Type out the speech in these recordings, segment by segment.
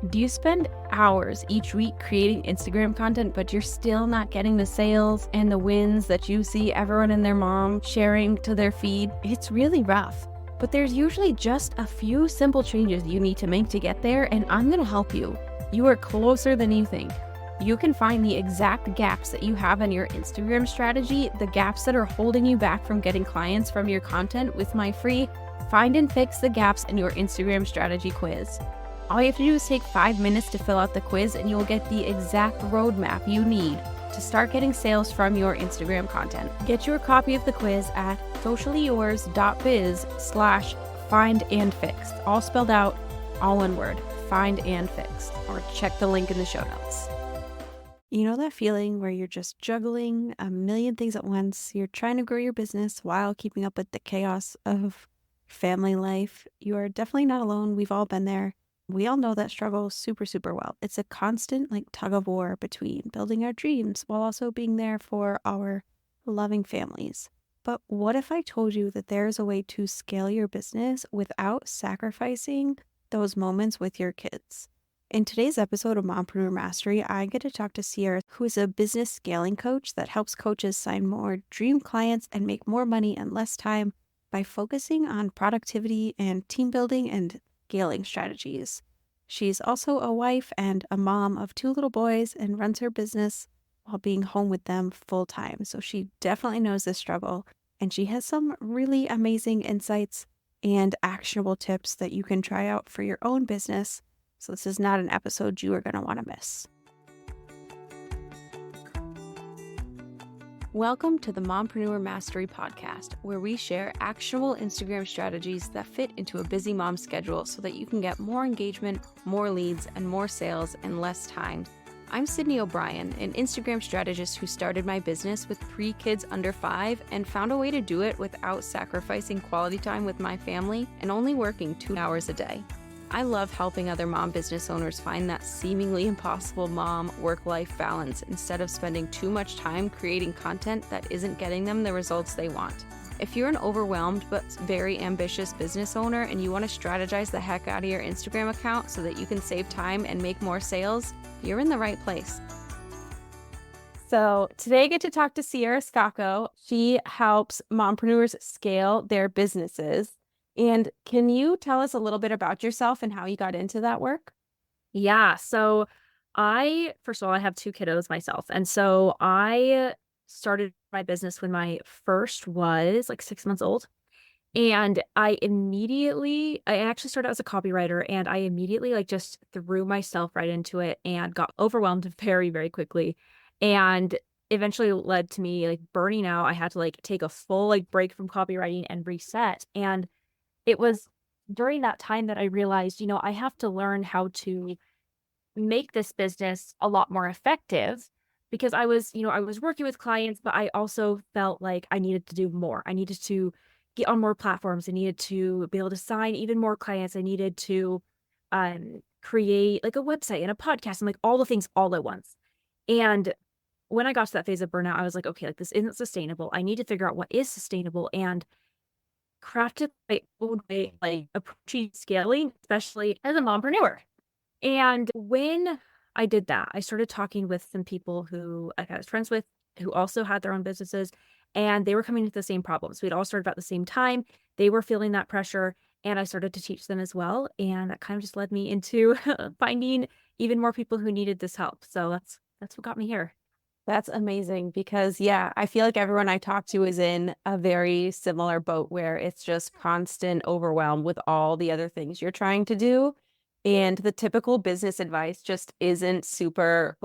Do you spend hours each week creating Instagram content, but you're still not getting the sales and the wins that you see everyone and their mom sharing to their feed? It's really rough, but there's usually just a few simple changes you need to make to get there, and I'm going to help you. You are closer than you think. You can find the exact gaps that you have in your Instagram strategy, the gaps that are holding you back from getting clients from your content with my free Find and Fix the Gaps in Your Instagram Strategy quiz. All you have to do is take 5 minutes to fill out the quiz and you'll get the exact roadmap you need to start getting sales from your Instagram content. Get your copy of the quiz at sociallyyours.biz/findandfixed. All spelled out, all one word, find and fixed, or check the link in the show notes. You know that feeling where you're just juggling a million things at once? You're trying to grow your business while keeping up with the chaos of family life. You are definitely not alone. We've all been there. We all know that struggle super, super well. It's a constant tug of war between building our dreams while also being there for our loving families. But what if I told you that there's a way to scale your business without sacrificing those moments with your kids? In today's episode of Mompreneur Mastery, I get to talk to Sierra, who is a business scaling coach that helps coaches sign more dream clients and make more money in less time by focusing on productivity and team building and scaling strategies. She's also a wife and a mom of 2 little boys and runs her business while being home with them full time. So she definitely knows this struggle, and she has some really amazing insights and actionable tips that you can try out for your own business. So this is not an episode you are going to want to miss. Welcome to the Mompreneur Mastery Podcast, where we share actionable Instagram strategies that fit into a busy mom's schedule so that you can get more engagement, more leads, and more sales in less time. I'm Sydney O'Brien, an Instagram strategist who started my business with 3 kids under 5 and found a way to do it without sacrificing quality time with my family and only working 2 hours a day. I love helping other mom business owners find that seemingly impossible mom work-life balance instead of spending too much time creating content that isn't getting them the results they want. If you're an overwhelmed but very ambitious business owner and you want to strategize the heck out of your Instagram account so that you can save time and make more sales, you're in the right place. So today I get to talk to Sierra Scacco. She helps mompreneurs scale their businesses. And can you tell us a little bit about yourself and how you got into that work? Yeah. So first of all, I have 2 kiddos myself. And so I started my business when my first was 6 months old. And I actually started as a copywriter, and I immediately just threw myself right into it and got overwhelmed very, very quickly. And eventually led to me burning out. I had to take a full break from copywriting and reset. And it was during that time that I realized, I have to learn how to make this business a lot more effective because I was working with clients, but I also felt like I needed to do more. I needed to get on more platforms. I needed to be able to sign even more clients. I needed to create a website and a podcast and all the things all at once. And when I got to that phase of burnout, I was like, okay, this isn't sustainable. I need to figure out what is sustainable and crafted my own way, approaching scaling, especially as a mompreneur. And when I did that, I started talking with some people who I was friends with who also had their own businesses, and they were coming to the same problems. We'd all started about the same time. They were feeling that pressure, and I started to teach them as well. And that kind of just led me into finding even more people who needed this help. So that's what got me here. That's amazing because, I feel like everyone I talk to is in a very similar boat where it's just constant overwhelm with all the other things you're trying to do. And the typical business advice just isn't super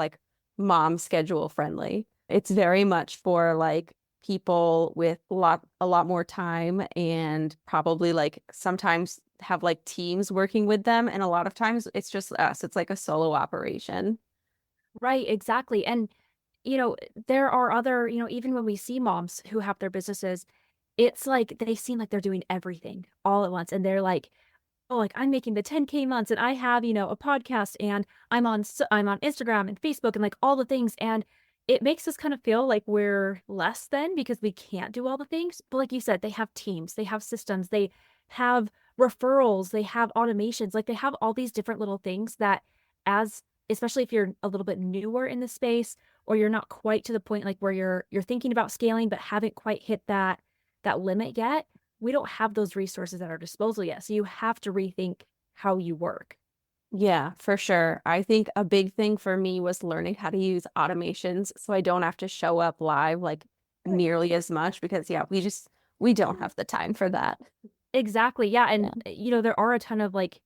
mom schedule friendly. It's very much for people with a lot more time and probably sometimes have teams working with them. And a lot of times it's just us. It's a solo operation. Right, exactly. And there are other, even when we see moms who have their businesses, it's they seem like they're doing everything all at once. And they're oh, I'm making the 10K months and I have, a podcast and I'm on Instagram and Facebook and all the things. And it makes us kind of feel like we're less than because we can't do all the things. But like you said, they have teams, they have systems, they have referrals, they have automations, they have all these different little things that as especially if you're a little bit newer in the space or you're not quite to the point like where you're thinking about scaling but haven't quite hit that limit yet, we don't have those resources at our disposal yet. So you have to rethink how you work. Yeah, for sure. I think a big thing for me was learning how to use automations so I don't have to show up live like nearly as much because yeah, we don't have the time for that. Exactly. Yeah. Yeah. And there are a ton of like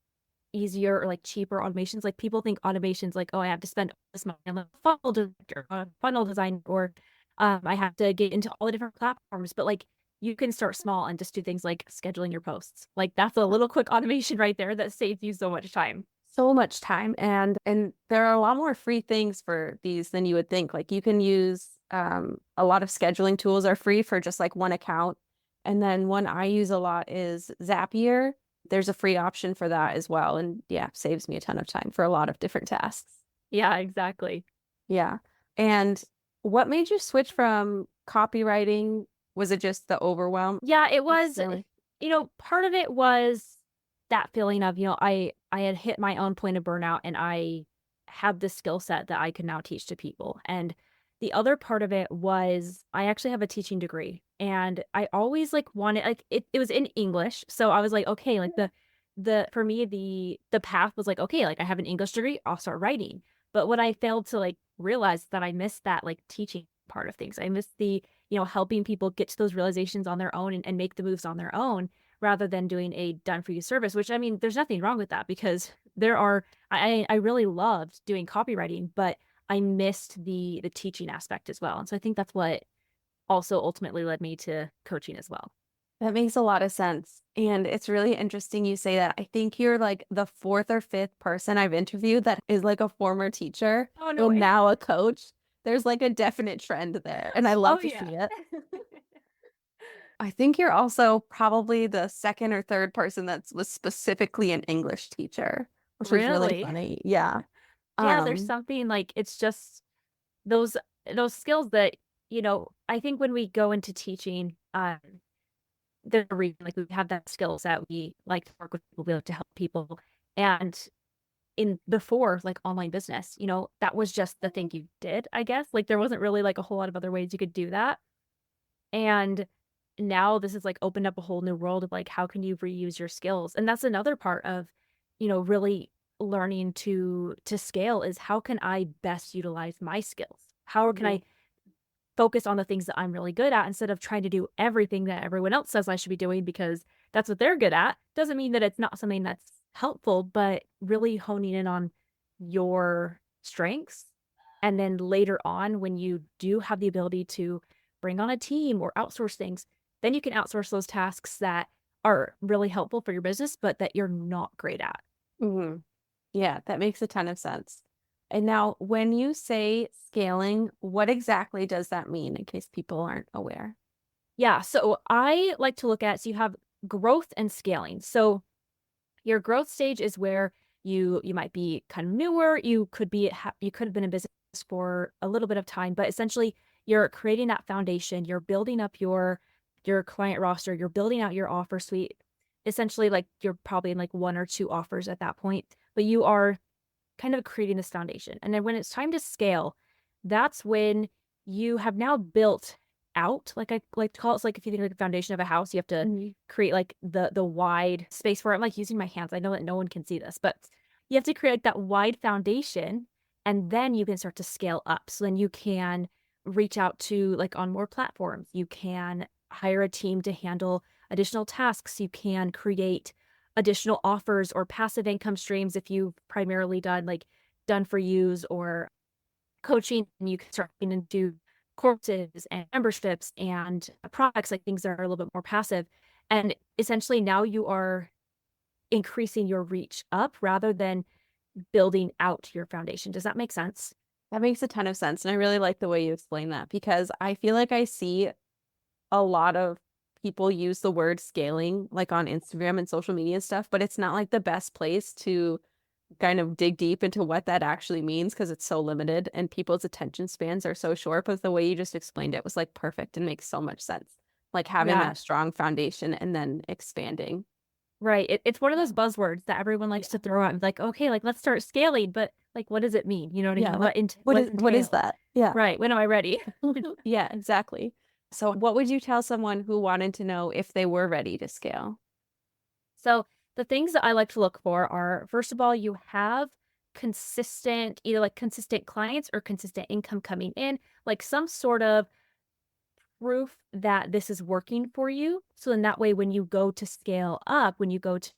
easier or like cheaper automations. Like people think automations like, oh, I have to spend all this money on a funnel director, on a funnel design, or I have to get into all the different platforms. But like you can start small and just do things like scheduling your posts. Like that's a little quick automation right there that saves you so much time. So much time and there are a lot more free things for these than you would think. Like you can use a lot of scheduling tools are free for just like one account. And then one I use a lot is Zapier. There's a free option for that as well. And yeah, saves me a ton of time for a lot of different tasks. Yeah, exactly. Yeah. And what made you switch from copywriting? Was it just the overwhelm? Yeah, it was, Really? part of it was that feeling of, I had hit my own point of burnout and I had this skill set that I could now teach to people. And the other part of it was I actually have a teaching degree and I always like wanted like it was in English. So I was like, okay, like the for me the path was like, okay, like I have an English degree, I'll start writing. But what I failed to like realize is that I missed that like teaching part of things. I missed the helping people get to those realizations on their own and make the moves on their own rather than doing a done for you service, which I mean, there's nothing wrong with that because I really loved doing copywriting, but I missed the teaching aspect as well. And so I think that's what also ultimately led me to coaching as well. That makes a lot of sense. And it's really interesting you say that. I think you're like the fourth or fifth person I've interviewed that is like a former teacher Oh, no and way. now a coach. There's like a definite trend there, and I Oh, love to yeah. see it. I think you're also probably the second or third person that was specifically an English teacher, which is really Really? funny. Yeah. Yeah, there's Um, something like it's just those those skills that, I think when we go into teaching, there's a reason like we have that skill set. We like to work with people, we like to help people. And in before like online business, that was just the thing you did, I guess. Like there wasn't really like a whole lot of other ways you could do that. And now this has like opened up a whole new world of like how can you reuse your skills? And that's another part of, really learning to scale is how can I best utilize my skills? How can mhm. I focus on the things that I'm really good at instead of trying to do everything that everyone else says I should be doing because that's what they're good at. Doesn't mean that it's not something that's helpful, but really honing in on your strengths. And then later on, when you do have the ability to bring on a team or outsource things, then you can outsource those tasks that are really helpful for your business, but that you're not great at. Mhm. Yeah, that makes a ton of sense. And now, when you say scaling, what exactly does that mean in case people aren't aware? Yeah. So I like to look at, so you have growth and scaling. So your growth stage is where you might be kind of newer, you could have been in business for a little bit of time, but essentially you're creating that foundation, you're building up your client roster, you're building out your offer suite. Essentially, like you're probably in like one or two offers at that point, but you are kind of creating this foundation. And then when it's time to scale, that's when you have now built out, like I like to call it, it's like if you think like the foundation of a house, you have to Mhm. create like the wide space for it. I'm like using my hands. I know that no one can see this, but you have to create that wide foundation and then you can start to scale up. So then you can reach out to like on more platforms. You can hire a team to handle additional tasks. You can create additional offers or passive income streams if you've primarily done like done for yous or coaching, and you can start getting into courses and memberships and products, like things that are a little bit more passive. And essentially now you are increasing your reach up rather than building out your foundation. Does that make sense? That makes a ton of sense. And I really like the way you explain that because I feel like I see a lot of people use the word scaling like on Instagram and social media and stuff, but it's not like the best place to kind of dig deep into what that actually means because it's so limited and people's attention spans are so short. But the way you just explained it was like perfect and makes so much sense. Like having Yeah. that strong foundation and then expanding. Right. It's one of those buzzwords that everyone likes to throw out and like, okay, like let's start scaling, but like, what does it mean? You know what I Yeah, mean? like What what is entails? that? Yeah. Right. When am I ready? Yeah, exactly. So what would you tell someone who wanted to know if they were ready to scale? So the things that I like to look for are, first of all, you have consistent, either like consistent clients or consistent income coming in, like some sort of proof that this is working for you. So then that way, when you go to scale up, when you go to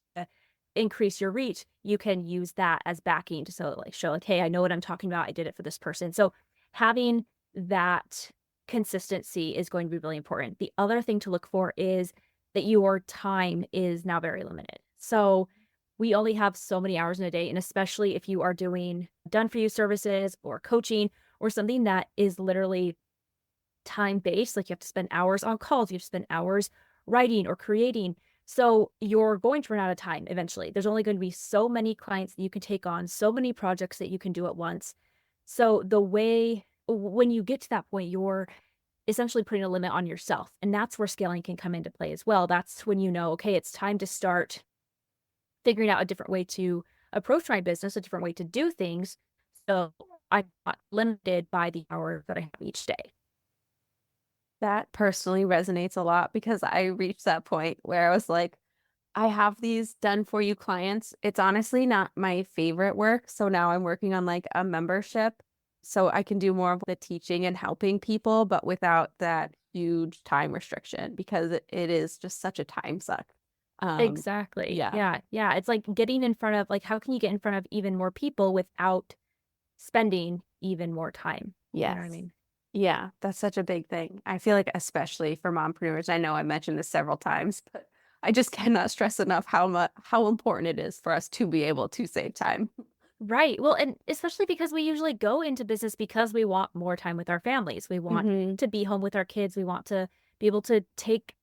increase your reach, you can use that as backing to so like show like, hey, I know what I'm talking about. I did it for this person. So having that consistency is going to be really important. The other thing to look for is that your time is now very limited. So we only have so many hours in a day. And especially if you are doing done for you services or coaching or something that is literally time based, like you have to spend hours on calls, you have to spend hours writing or creating. So you're going to run out of time eventually. There's only going to be so many clients that you can take on, so many projects that you can do at once. So the way when you get to that point, you're essentially putting a limit on yourself. And that's where scaling can come into play as well. That's when you know, okay, it's time to start figuring out a different way to approach my business, a different way to do things. So I'm not limited by the hours that I have each day. That personally resonates a lot because I reached that point where I was like, I have these done for you clients. It's honestly not my favorite work. So now I'm working on like a membership so I can do more of the teaching and helping people, but without that huge time restriction because it is just such a time suck. Um, Exactly. yeah. Yeah. Yeah. It's like getting in front of, like, how can you get in front of even more people without spending even more time? You know what I Yes. mean? Yeah, that's such a big thing. I feel like especially for mompreneurs, I know I mentioned this several times, but I just cannot stress enough how important it is for us to be able to save time. Right. Well, and especially because we usually go into business because we want more time with our families. We want Hmm. to be home with our kids. We want to be able to take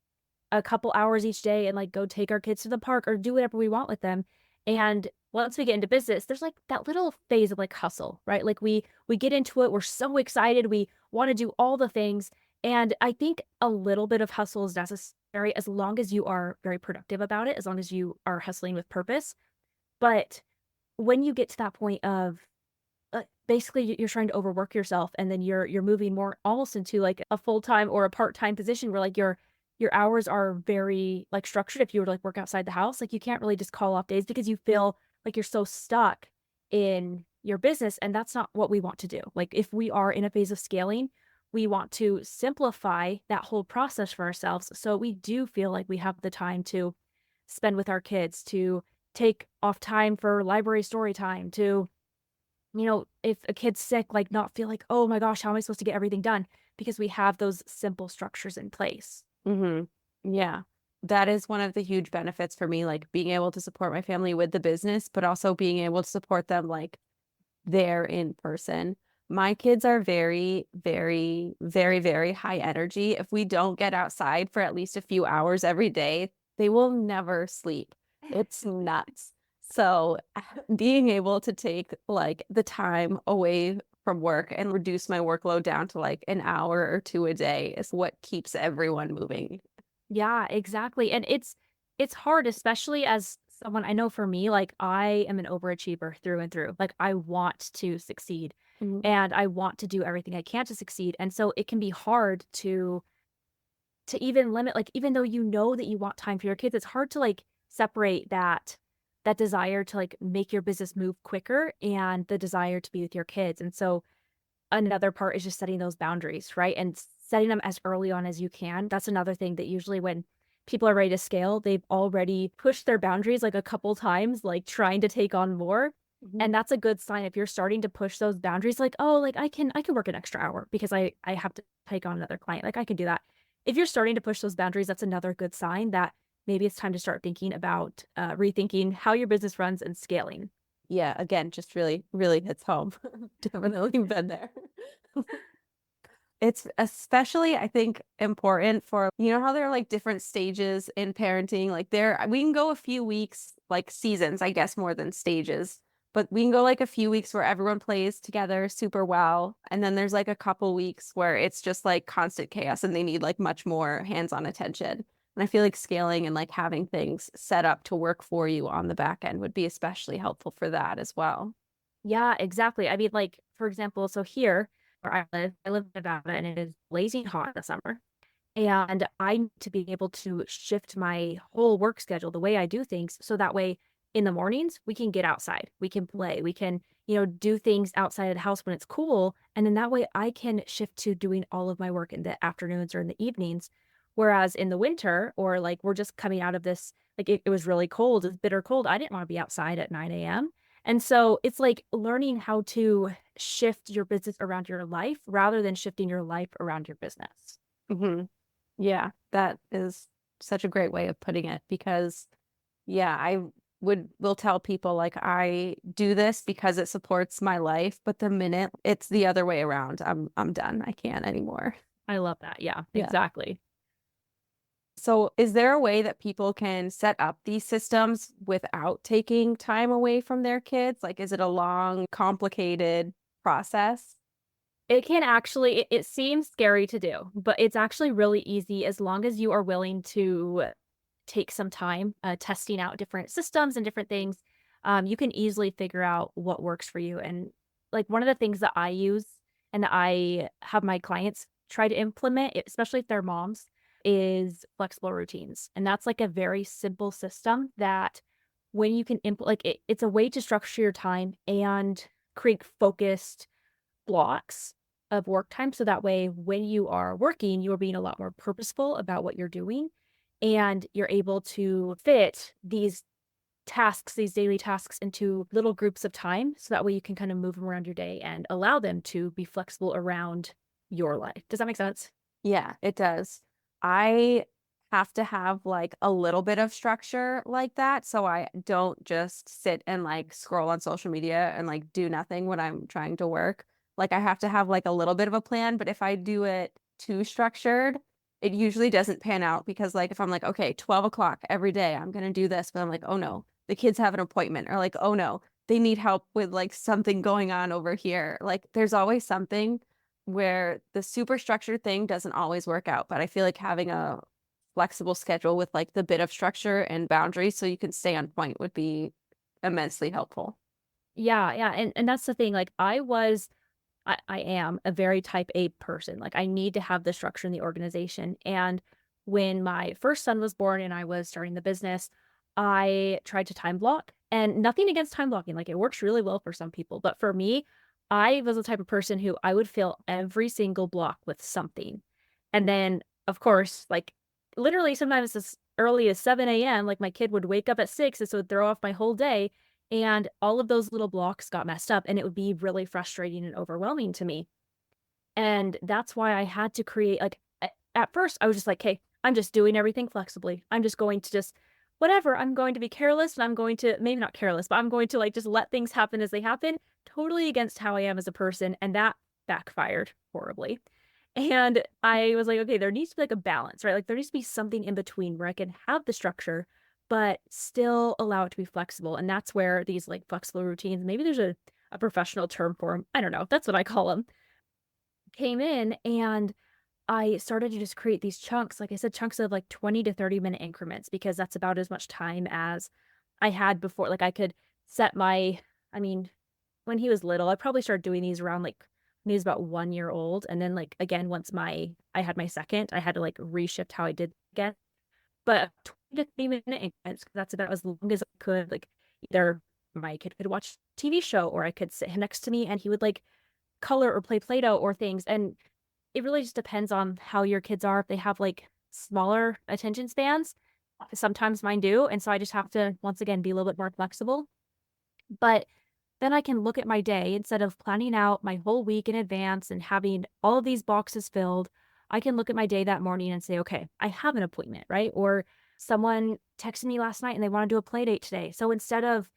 a couple hours each day and like go take our kids to the park or do whatever we want with them. And once we get into business, there's like that little phase of like hustle, right? Like we get into it, we're so excited, we want to do all the things. And I think a little bit of hustle is necessary as long as you are very productive about it, as long as you are hustling with purpose. But when you get to that point of basically you're trying to overwork yourself and then you're moving more almost into like a full-time or a part-time position where like your hours are very like structured. If you were to like work outside the house, like you can't really just call off days because you feel like you're so stuck in your business, and that's not what we want to do. Like if we are in a phase of scaling, we want to simplify that whole process for ourselves so we do feel like we have the time to spend with our kids, to take off time for library story time, to if a kid's sick, like, not feel like, "Oh my gosh, how am I supposed to get everything done?" Because we have those simple structures in place. Hmm. Yeah. That is one of the huge benefits for me, like being able to support my family with the business, but also being able to support them like there in person. My kids are very, very, very, very high energy. If we don't get outside for at least a few hours every day, they will never sleep. It's nuts. So being able to take like the time away from work and reduce my workload down to like an hour or two a day is what keeps everyone moving. Yeah, exactly, and it's hard, especially as someone I know for me, like, I am an overachiever through and through. Like, I want to succeed, Mhm. and I want to do everything I can to succeed, and so it can be hard to even limit like, even though you know that you want time for your kids, it's hard to, like, separate that desire to, like, make your business move quicker and the desire to be with your kids, and so another part is just setting those boundaries, right? And setting them as early on as you can. That's another thing that usually when people are ready to scale, they've already pushed their boundaries like a couple times, like trying to take on more. Mhm. And that's a good sign if you're starting to push those boundaries, like, oh, like I can work an extra hour because I have to take on another client. Like I can do that. If you're starting to push those boundaries, that's another good sign that maybe it's time to start thinking about rethinking how your business runs and scaling. Yeah, again, just really, really hits home. Definitely been there. It's especially, I think, important for, you know, how there are like different stages in parenting. Like we can go a few weeks, like seasons, I guess, more than stages, but we can go like a few weeks where everyone plays together super well. And then there's like a couple weeks where it's just like constant chaos and they need like much more hands-on attention. And I feel like scaling and like having things set up to work for you on the back end would be especially helpful for that as well. Yeah, exactly. I mean, like, for example, so here where I live in Nevada and it is blazing hot in the summer. And I need to be able to shift my whole work schedule, the way I do things, so that way in the mornings we can get outside, we can play, we can, do things outside of the house when it's cool. And then that way I can shift to doing all of my work in the afternoons or in the evenings. Whereas in the winter, or like we're just coming out of this, like it was really cold, it's bitter cold. I didn't want to be outside at 9 a.m. And so it's like learning how to shift your business around your life rather than shifting your life around your business. Hmm. Yeah, that is such a great way of putting it because yeah, I will tell people like I do this because it supports my life, but the minute it's the other way around, I'm done. I can't anymore. I love that. Yeah, Yeah. exactly. So is there a way that people can set up these systems without taking time away from their kids? Like, is it a long, complicated process? It can actually, it seems scary to do, but it's actually really easy as long as you are willing to take some time testing out different systems and different things. You can easily figure out what works for you. And like one of the things that I use and that I have my clients try to implement, especially if they're moms, is flexible routines. And that's like a very simple system that when you can implement, like it's a way to structure your time and create focused blocks of work time. So that way, when you are working, you're being a lot more purposeful about what you're doing and you're able to fit these tasks, these daily tasks into little groups of time. So that way you can kind of move them around your day and allow them to be flexible around your life. Does that make sense? Yeah, it does. I have to have like a little bit of structure like that. So I don't just sit and like scroll on social media and like do nothing when I'm trying to work. Like I have to have like a little bit of a plan, but if I do it too structured, it usually doesn't pan out because like if I'm like, okay, 12 o'clock every day, I'm gonna do this, but I'm like, oh no, the kids have an appointment, or like, oh no, they need help with like something going on over here. Like there's always something where the super structured thing doesn't always work out. But I feel like having a flexible schedule with like the bit of structure and boundaries so you can stay on point would be immensely helpful. Yeah, yeah. And that's the thing. Like I am a very type A person. Like I need to have the structure in the organization. And when my first son was born and I was starting the business, I tried to time block and nothing against time blocking. Like it works really well for some people. But for me, I was the type of person who I would fill every single block with something. And then, of course, like literally sometimes as early as 7 a.m., like my kid would wake up at 6 and so it would throw off my whole day. And all of those little blocks got messed up and it would be really frustrating and overwhelming to me. And that's why I had to create like at first I was just like, "Hey, I'm just doing everything flexibly. I'm just going to just whatever. I'm going to be careless and I'm going to maybe not careless, but I'm going to like just let things happen as they happen, totally against how I am as a person." And that backfired horribly. And I was like, okay, there needs to be like a balance, right? Like there needs to be something in between where I can have the structure, but still allow it to be flexible. And that's where these like flexible routines, maybe there's a professional term for them. I don't know. That's what I call them. Came in and I started to just create these chunks, like I said, chunks of like 20 to 30-minute increments because that's about as much time as I had before. Like I could set my, I mean, when he was little, I probably started doing these around like when he was about 1 year old. And then like again, once I had my second, I had to like reshift how I did again. But 20 to 30-minute increments, 'cause that's about as long as I could. Like either my kid could watch a TV show or I could sit him next to me and he would like color or play Play-Doh or things. And it really just depends on how your kids are. If they have like smaller attention spans, sometimes mine do. And so I just have to, once again, be a little bit more flexible. But then I can look at my day instead of planning out my whole week in advance and having all of these boxes filled. I can look at my day that morning and say, okay, I have an appointment, right? Or someone texted me last night and they want to do a play date today. So instead of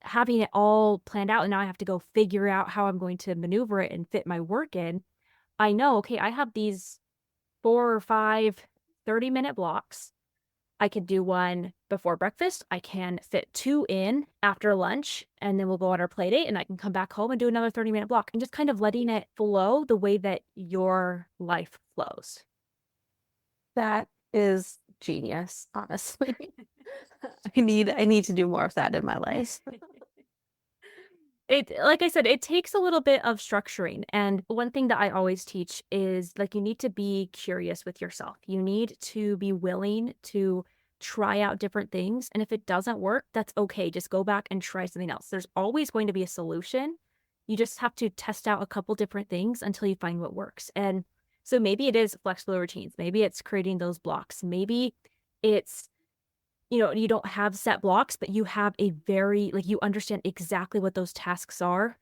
having it all planned out and now I have to go figure out how I'm going to maneuver it and fit my work in, I know, okay, I have these 4 or 5 30-minute blocks. I could do one before breakfast. I can fit 2 in after lunch, and then we'll go on our play date, and I can come back home and do another 30-minute block, and just kind of letting it flow the way that your life flows. That is genius, honestly. I need to do more of that in my life. It, like I said, it takes a little bit of structuring. And one thing that I always teach is like you need to be curious with yourself. You need to be willing to try out different things. And if it doesn't work, that's okay. Just go back and try something else. There's always going to be a solution. You just have to test out a couple different things until you find what works. And so maybe it is flexible routines. Maybe it's creating those blocks. Maybe it's, you don't have set blocks, but you have a very, like, you understand exactly what those tasks are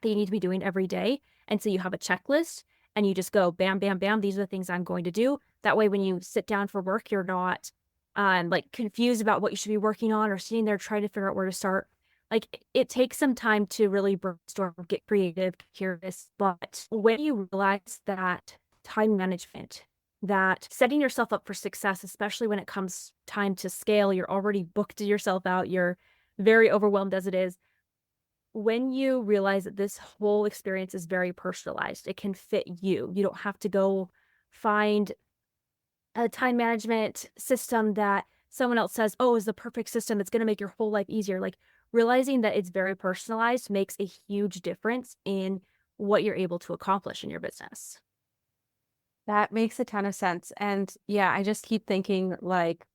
that you need to be doing every day. And so you have a checklist and you just go bam, bam, bam. These are the things I'm going to do. That way, when you sit down for work, you're not like confused about what you should be working on or sitting there trying to figure out where to start. Like it takes some time to really brainstorm, get creative, curious. But when you realize that time management, that setting yourself up for success, especially when it comes time to scale, you're already booked yourself out, you're very overwhelmed as it is. When you realize that this whole experience is very personalized, it can fit you. You don't have to go find a time management system that someone else says, "Oh, is the perfect system. It's going to make your whole life easier." Like realizing that it's very personalized makes a huge difference in what you're able to accomplish in your business. That makes a ton of sense. And yeah, I just keep thinking like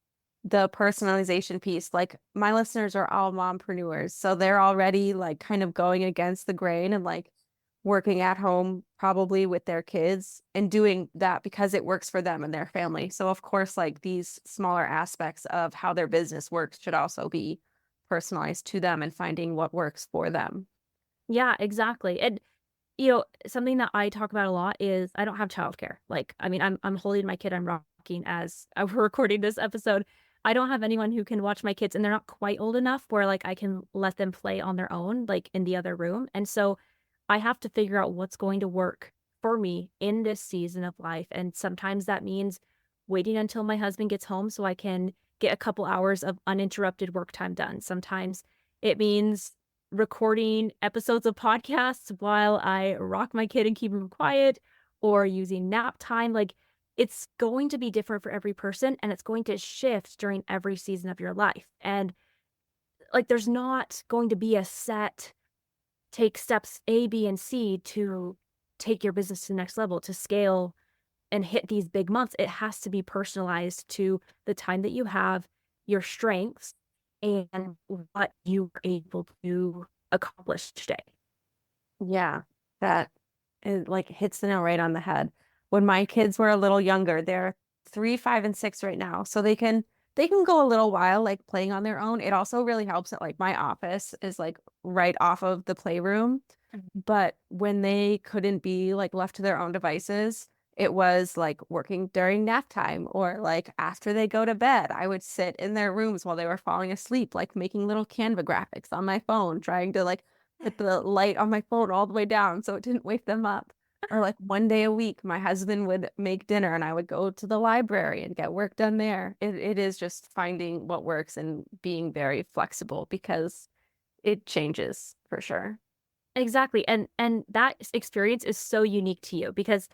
the personalization piece, like my listeners are all mompreneurs. So they're already like kind of going against the grain and like working at home probably with their kids and doing that because it works for them and their family. So of course, like these smaller aspects of how their business works should also be personalized to them and finding what works for them. Yeah, exactly. And something that I talk about a lot is I don't have childcare. Like, I mean, I'm holding my kid, I'm rocking as we're recording this episode. I don't have anyone who can watch my kids, and they're not quite old enough where like I can let them play on their own, like in the other room. And so I have to figure out what's going to work for me in this season of life. And sometimes that means waiting until my husband gets home so I can get a couple hours of uninterrupted work time done. Sometimes it means recording episodes of podcasts while I rock my kid and keep him quiet or using nap time. Like it's going to be different for every person and it's going to shift during every season of your life. And like there's not going to be a set take steps A, B, and C to take your business to the next level, to scale and hit these big months. It has to be personalized to the time that you have, your strengths, and what you are able to accomplish today. Yeah, that it like hits the nail right on the head. When my kids were a little younger, they're 3, 5, and 6 right now. So they can go a little while like playing on their own. It also really helps that like my office is like right off of the playroom. But when they couldn't be like left to their own devices, it was like working during nap time or like after they go to bed. I would sit in their rooms while they were falling asleep, like making little Canva graphics on my phone, trying to like put the light on my phone all the way down so it didn't wake them up. Or like one day a week, my husband would make dinner and I would go to the library and get work done there. It is just finding what works and being very flexible because it changes for sure. Exactly. And that experience is so unique to you because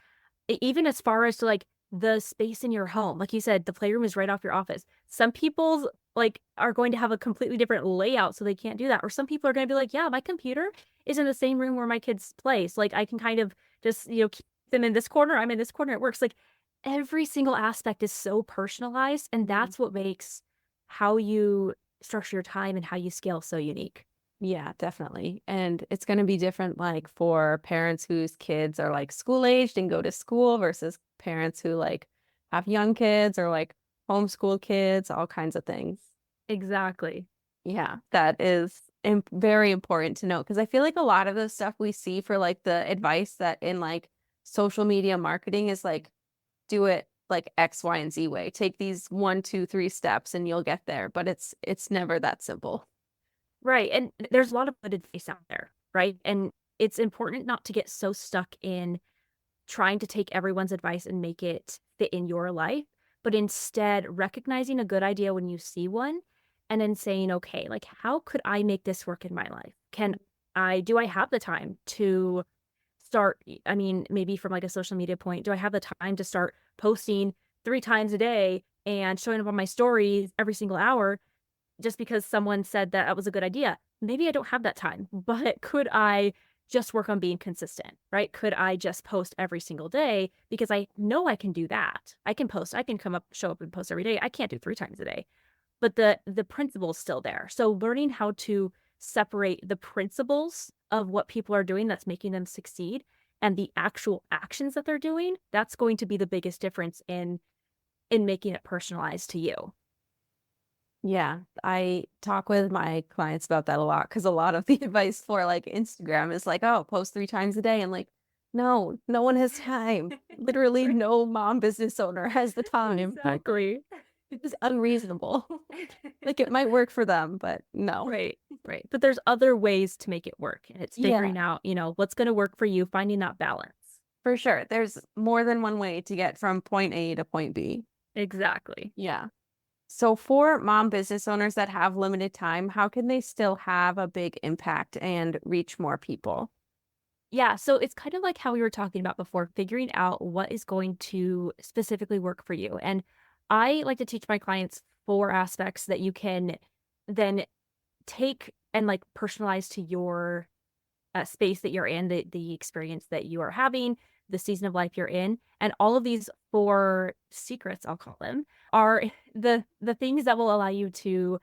even as far as to like the space in your home, like you said, the playroom is right off your office. Some people like are going to have a completely different layout, so they can't do that. Or some people are going to be like, yeah, my computer is in the same room where my kids play. So like I can kind of just, keep them in this corner. I'm in this corner. It works. Like every single aspect is so personalized. And Mhm. that's what makes how you structure your time and how you scale so unique. Yeah, definitely. And it's going to be different like for parents whose kids are like school aged and go to school versus parents who like have young kids or like homeschool kids, all kinds of things. Exactly. Yeah, that is very important to know because I feel like a lot of the stuff we see for like the advice that in like social media marketing is like do it like X, Y, and Z way. Take these 1, 2, 3 steps and you'll get there. But it's never that simple. Right. And there's a lot of good advice out there, right? And it's important not to get so stuck in trying to take everyone's advice and make it fit in your life, but instead recognizing a good idea when you see one and then saying, okay, like, how could I make this work in my life? Do I have the time to start? I mean, maybe from like a social media point, do I have the time to start posting 3 times a day and showing up on my stories every single hour just because someone said that was a good idea. Maybe I don't have that time, but could I just work on being consistent, right? Could I just post every single day? Because I know I can do that. I can post, I can show up and post every day. I can't do 3 times a day, but the principle is still there. So learning how to separate the principles of what people are doing that's making them succeed and the actual actions that they're doing, that's going to be the biggest difference in making it personalized to you. Yeah, I talk with my clients about that a lot because a lot of the advice for like Instagram is like, oh, post 3 times a day. And like, no, no one has time. Literally, Right. no mom business owner has the time. Exactly. It's unreasonable. Like it might work for them, but no. Right, right. But there's other ways to make it work. And it's Yeah, figuring out, what's going to work for you, finding that balance. for sure. There's more than one way to get from point A to point B. Exactly. Yeah. So for mom business owners that have limited time, how can they still have a big impact and reach more people? Yeah. So it's kind of like how we were talking about before, figuring out what is going to specifically work for you. And I like to teach my clients 4 aspects that you can then take and like personalize to your space that you're in, the experience that you are having, the season of life you're in. And all of these 4 secrets, I'll call them, are the things that will allow you to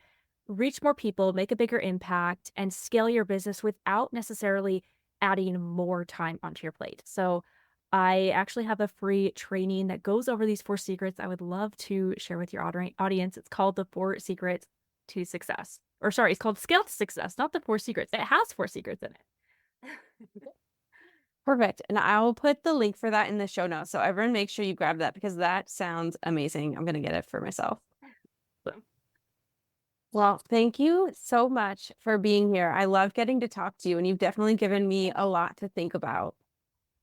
reach more people, make a bigger impact, and scale your business without necessarily adding more time onto your plate. So I actually have a free training that goes over these 4 secrets I would love to share with your audience. It's called the 4 Secrets to Success. Or sorry, it's called Scale to Success, not the 4 Secrets. It has 4 secrets in it. Perfect. And I'll put the link for that in the show notes. So everyone make sure you grab that because that sounds amazing. I'm going to get it for myself. Well, thank you so much for being here. I love getting to talk to you, and you've definitely given me a lot to think about.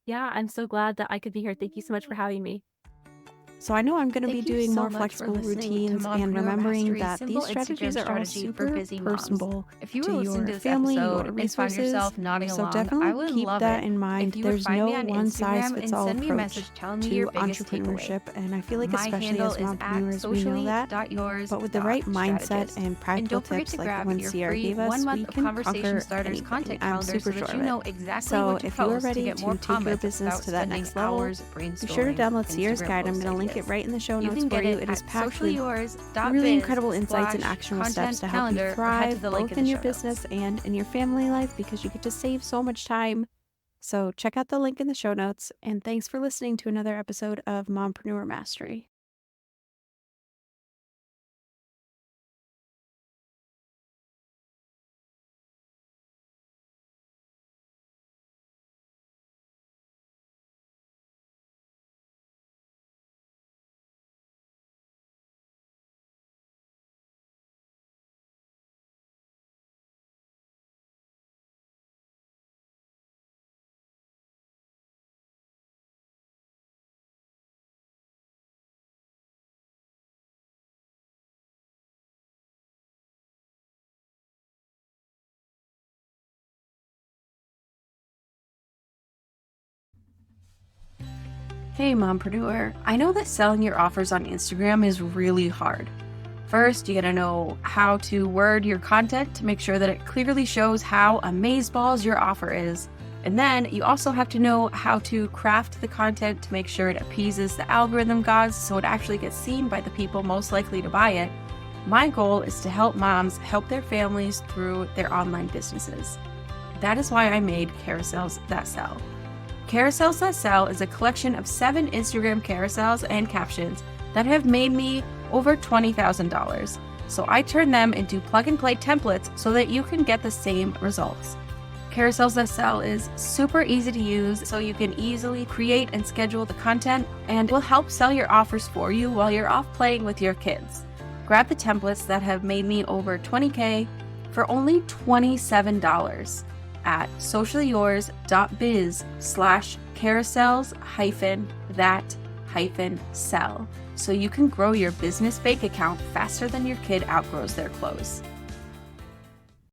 Yeah, I'm so glad that I could be here. Thank you so much for having me. So I know I'm going to be Thank you doing so more much for flexible listening to routines and Mompreneur remembering Mastery's that simple these strategies Instagram are all strategy super for busy moms. personable If you were to listening your to this family or episode and found resources. yourself nodding So along, definitely I would keep love that it in mind. if you would There's find no me on one size Instagram fits and all send me a approach message telling me to your biggest entrepreneurship, takeaway. and I feel like My especially handle as is at mompreneurs, we know that. But with the right mindset and And practical don't forget tips to like the grab one your Sierra free gave us, 1 we month of can Conversation conquer Starters anything. content I'm calendar super so that sure you of know it. exactly So what to if you are post to ready get to more take your comments business without to that spending next level, hours be sure to brainstorming download Sierra's Instagram guide. I'm post going to link it ideas. right in the show You notes can for get you. it It is at packed with socialyours.biz really incredible insights and actionable steps content to help you calendar, or head to thrive the link both in in the your show notes. business and in your family life because you get to save so much time. So check out the link in the show notes, and thanks for listening to another episode of Mompreneur Mastery. Hey mompreneur, I know that selling your offers on Instagram is really hard. First, you gotta know how to word your content to make sure that it clearly shows how amazeballs your offer is. And then you also have to know how to craft the content to make sure it appeases the algorithm gods so it actually gets seen by the people most likely to buy it. My goal is to help moms help their families through their online businesses. That is why I made Carousels That Sell. Carousels That Sell is a collection of 7 Instagram carousels and captions that have made me over $20,000. So I turned them into plug-and-play templates so that you can get the same results. Carousels That Sell is super easy to use, so you can easily create and schedule the content and will help sell your offers for you while you're off playing with your kids. Grab the templates that have made me over $20K for only $27 at socialyours.biz/carousels-that-sell so you can grow your business bank account faster than your kid outgrows their clothes.